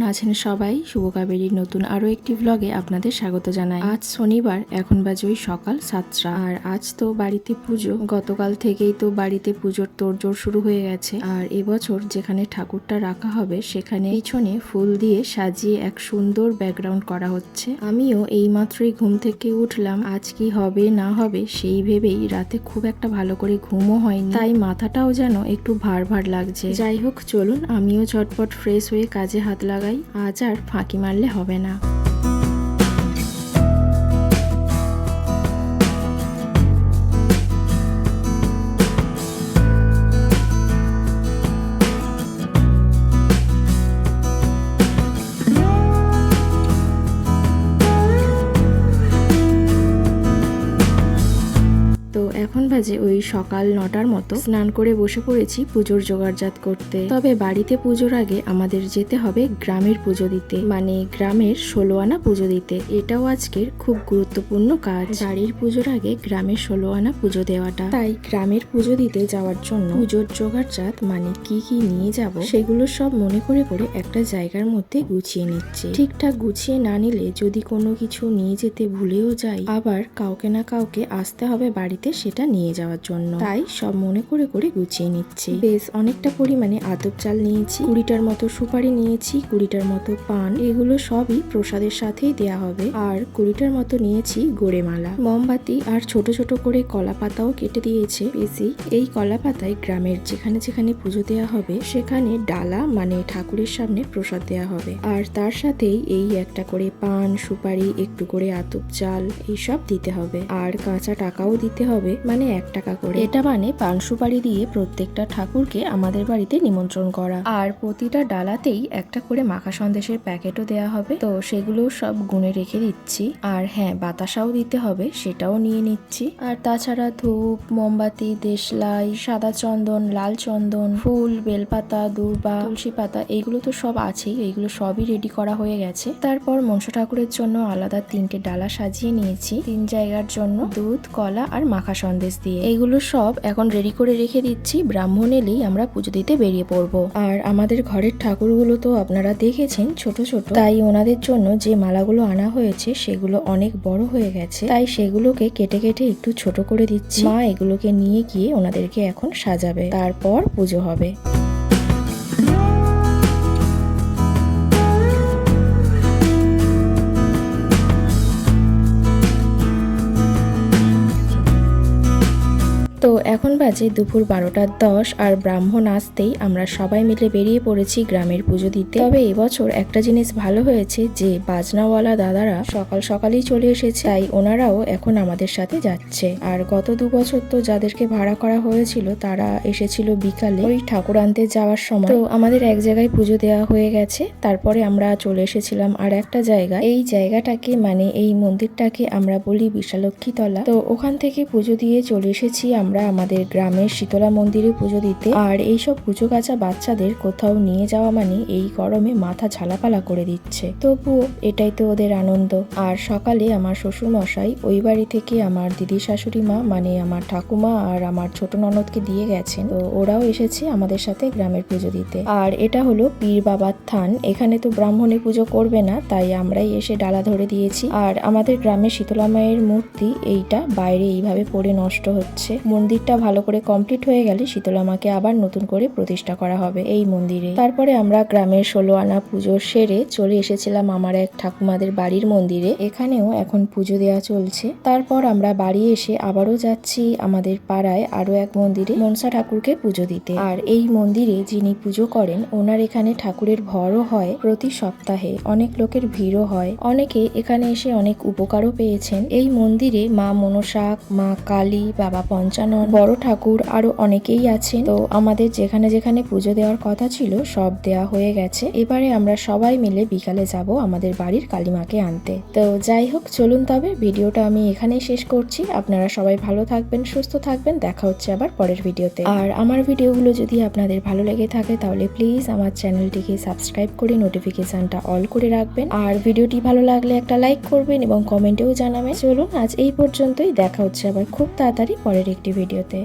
আছেন সবাই? শুভ কাবেরীর নতুন আরো একটি ব্লগে আপনাদের স্বাগত জানাই। আজ শনিবার, এখন বাজে ওই সকাল 7টা। আর আজ তো বাড়িতে পুজো, গতকাল থেকেই তো বাড়িতে পুজোর তোড়জোড় শুরু হয়ে গেছে। আর এবছর যেখানে ঠাকুরটা রাখা হবে সেখানে পিছনে ফুল দিয়ে সাজিয়ে এক সুন্দর ব্যাকগ্রাউন্ড করা হচ্ছে। আমিও এইমাত্রই ঘুম থেকে উঠলাম। আজ কি হবে না হবে সেই ভেবেই রাতে খুব একটা ভালো করে ঘুমও হয়নি, তাই মাথাটাও যেন একটু ভার ভার লাগছে। যাই হোক, চলুন আমিও ঝটপট ফ্রেশ হয়ে কাজে হাত লাগাই। আজ আর ফাঁকি মারলে হবে না। তো এখন বাজে ওই সকাল 9টার মতো। স্নান করে বসে পড়েছি পুজোর জোগাড়জাত করতে। তবে বাড়িতে পুজোর আগে আমাদের যেতে হবে গ্রামের পুজো দিতে, মানে গ্রামের 16 আনা পুজো দিতে। এটাও আজকের খুব গুরুত্বপূর্ণ কাজ, বাড়ির পুজোর আগে গ্রামের 16 আনা পুজো দেওয়াটা। তাই গ্রামের পুজো দিতে যাওয়ার জন্য পুজোর জোগাড়জাত মানে কি কি নিয়ে যাব সেগুলো সব মনে করে করে একটা জায়গার মধ্যে গুছিয়ে নিচ্ছে। ঠিকঠাক গুছিয়ে না নিলে যদি কোনো কিছু নিয়ে যেতে ভুলেও যাই, আবার কাউকে না কাউকে আসতে হবে বাড়িতে সেটা নিয়ে যাওয়ার জন্য। তাই সব মনে করে করে গুছিয়ে নিচ্ছি। বেশ অনেকটা পরিমাণে আতপ চাল নিয়েছি, 20টার মতো সুপারি নিয়েছি, 20টার মতো পান। এগুলো সবই প্রসাদের সাথেই দেয়া হবে। আর 20টার মতো নিয়েছি গোড়ে মালা, মোমবাতি আর ছোট ছোট করে কলা পাতাও কেটে দিয়েছে বেশি। এই কলা পাতায় গ্রামের যেখানে যেখানে পুজো দেওয়া হবে সেখানে ডালা মানে ঠাকুরের সামনে প্রসাদ দেওয়া হবে। আর তার সাথেই এই একটা করে পান, সুপারি, একটু করে আতপ চাল এইসব দিতে হবে। আর কাঁচা টাকাও দিতে হবে, মানে 1 টাকা করে। এটা মানে পান সুপারি দিয়ে প্রত্যেকটা ঠাকুরকে আমাদের বাড়িতে নিমন্ত্রণ করা। আর প্রতিটা ডালাতেই একটা করে মাখা সন্দেশের প্যাকেটও দেয়া হবে। তো সেগুলো সব গুনে রেখে দিচ্ছি। আর হ্যাঁ, বাতাসাও দিতে হবে, সেটাও নিয়ে নিচ্ছি। আর তাছাড়া ধূপ, মোমবাতি, দেশলাই, সাদা চন্দন, লাল চন্দন, ফুল, বেলপাতা, দূর্বা, তুলসী পাতা, এইগুলো তো সব আছেই। এইগুলো সবই রেডি করা হয়ে গেছে। তারপর মনসা ঠাকুরের জন্য আলাদা 3টে ডালা সাজিয়ে নিয়েছি, 3 জায়গার জন্য দুধ, কলা আর মাখা সন্দেশ দিয়ে। এইগুলো সব এখন রেডি করে রেখে দিচ্ছি। ব্রাহ্মণ এলেই আমরা পুজো দিতে বেরিয়ে পড়বো। আর আমাদের ঘরের ঠাকুরগুলো তো আপনারা দেখেছেন ছোট ছোট, তাই ওনাদের জন্য যে মালাগুলো আনা হয়েছে সেগুলো অনেক বড় হয়ে গেছে, তাই সেগুলোকে কেটে কেটে একটু ছোট করে দিচ্ছি। মা এগুলোকে নিয়ে গিয়ে ওনাদেরকে এখন সাজাবে, তারপর পুজো হবে। তো এখন বাজে দুপুর 12টা 10 আর ব্রাহ্মণ আসতেই আমরা সবাই মিলে বেরিয়ে পড়েছি গ্রামের পুজো দিতে। তবে এবছর একটা জিনিস ভালো হয়েছে যে বাজনাওয়ালা দাদারা সকাল সকালেই চলে এসেছে, তাই ওনারাও এখন আমাদের সাথে যাচ্ছে। আর গত 2 বছর তো যাদেরকে ভাড়া করা হয়েছিল তারা এসেছিল বিকালে ওই ঠাকুর আনতে যাওয়ার সময়। তো আমাদের এক জায়গায় পুজো দেওয়া হয়ে গেছে, তারপরে আমরা চলে এসেছিলাম আর একটা জায়গায়। এই জায়গাটাকে মানে এই মন্দিরটাকে আমরা বলি বিশালক্ষী তলা। তো ওখান থেকে পুজো দিয়ে চলে এসেছি আমরা আমাদের গ্রামের শীতলা মন্দিরে পুজো দিতে। আর এইসব পুজো কাচা বাচ্চাদের কোথাও নিয়ে যাওয়া মানে এই গরমে মাথা ঝালাপালা করে দিচ্ছে, তবুও এটাই তো ওদের আনন্দ। আর সকালে আমার শ্বশুর মশাই ওই বাড়ি থেকে আমার দিদি শাশুড়ি মা মানে আমার ঠাকুমা আর আমার ছোট ননদকে দিয়ে গেছেন। তো ওরাও এসেছে আমাদের সাথে গ্রামের পুজো দিতে। আর এটা হলো পীর বাবার থান, এখানে তো ব্রাহ্মণে পুজো করবে না, তাই আমরাই এসে ডালা ধরে দিয়েছি। আর আমাদের গ্রামের শীতলা মায়ের মূর্তি এইটা বাইরে এইভাবে পড়ে নষ্ট হচ্ছে। মন্দিরটা ভালো করে কমপ্লিট হয়ে গেলে শীতলা মাকে আবার নতুন করে প্রতিষ্ঠা করা হবে এই মন্দিরে। তারপরে আমরা গ্রামের 16 আনা পুজো সেরে চলে এসেছিলাম আমার এক ঠাকুমাদের বাড়ির মন্দিরে। এখানেও এখন পুজো দেওয়া চলছে। তারপর আমরা বাড়ি এসে আবারও যাচ্ছি আমাদের পাড়ায় আরো এক মন্দিরে মনসা ঠাকুরকে পুজো দিতে। আর এই মন্দিরে যিনি পুজো করেন ওনার এখানে ঠাকুরের ভরও হয় প্রতি সপ্তাহে, অনেক লোকের ভিড়ও হয়। অনেকে এখানে এসে অনেক উপকারও পেয়েছেন। এই মন্দিরে মা মনসা, মা কালী, বাবা পঞ্চানন, বড় ঠাকুর আরো অনেকেই আছেন। তো আমাদের যেখানে যেখানে পুজো দেওয়ার কথা ছিল সব দেয়া হয়ে গেছে। এবারে আমরা সবাই মিলে বিকালে যাব আমাদের বাড়ির কালীমাকে আনতে। তো যাই হোক, চলুন তবে ভিডিওটা আমি এখানেই শেষ করছি। আপনারা সবাই ভালো থাকবেন, সুস্থ থাকবেন, দেখা হচ্ছে আবার পরের ভিডিওতে। আর আমার ভিডিওগুলো যদি আপনাদের ভালো লেগে থাকে তাহলে প্লিজ আমার চ্যানেলটিকে সাবস্ক্রাইব করে নোটিফিকেশনটা অল করে রাখবেন। আর ভিডিওটি ভালো লাগলে একটা লাইক করবেন এবং কমেন্টেও জানাবেন। চলুন আজ এই পর্যন্তই, দেখা হচ্ছে আবার খুব তাড়াতাড়ি পরের একটি ভিডিওতে।